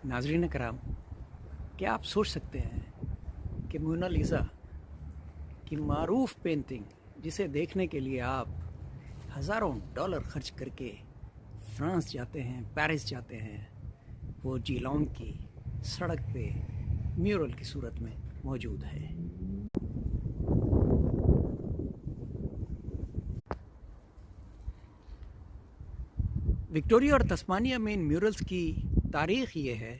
नाज़रीन कराम, क्या आप सोच सकते हैं कि मोनालिसा की मारूफ पेंटिंग, जिसे देखने के लिए आप हज़ारों डॉलर खर्च करके फ्रांस जाते हैं, पेरिस जाते हैं, वो जीलोंग की सड़क पे म्यूरल की सूरत में मौजूद है। विक्टोरिया और तस्मानिया में इन म्यूरल्स की तारीख़ ये है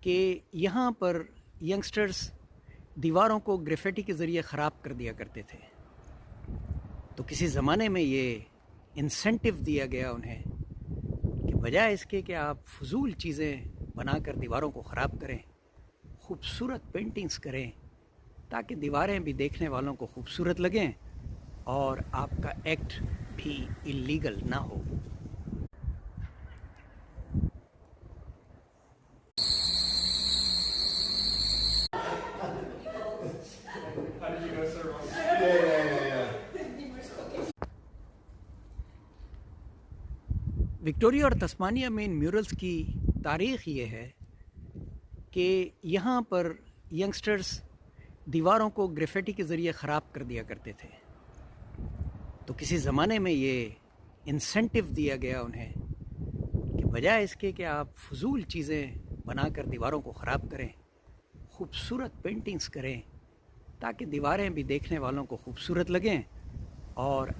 कि यहाँ पर यंगस्टर्स दीवारों को ग्रेफिटी के ज़रिए ख़राब कर दिया करते थे। तो किसी ज़माने में ये इंसेंटिव दिया गया उन्हें कि बजाय इसके कि आप फजूल चीज़ें बनाकर दीवारों को ख़राब करें, खूबसूरत पेंटिंग्स करें ताकि दीवारें भी देखने वालों को खूबसूरत लगें और आपका एक्ट भी इलीगल ना हो। How did you go so wrong? Victoria और तस्मानिया में इन म्यूरल्स की तारीख़ ये है कि यहाँ पर यंगस्टर्स दीवारों को ग्रेफिटी के ज़रिए ख़राब कर दिया करते थे। तो किसी ज़माने में ये इंसेंटिव दिया गया उन्हें कि बजाय इसके कि आप फजूल चीज़ें बनाकर दीवारों को ख़राब करें, खूबसूरत पेंटिंग्स करें ताकि दीवारें भी देखने वालों को खूबसूरत लगें और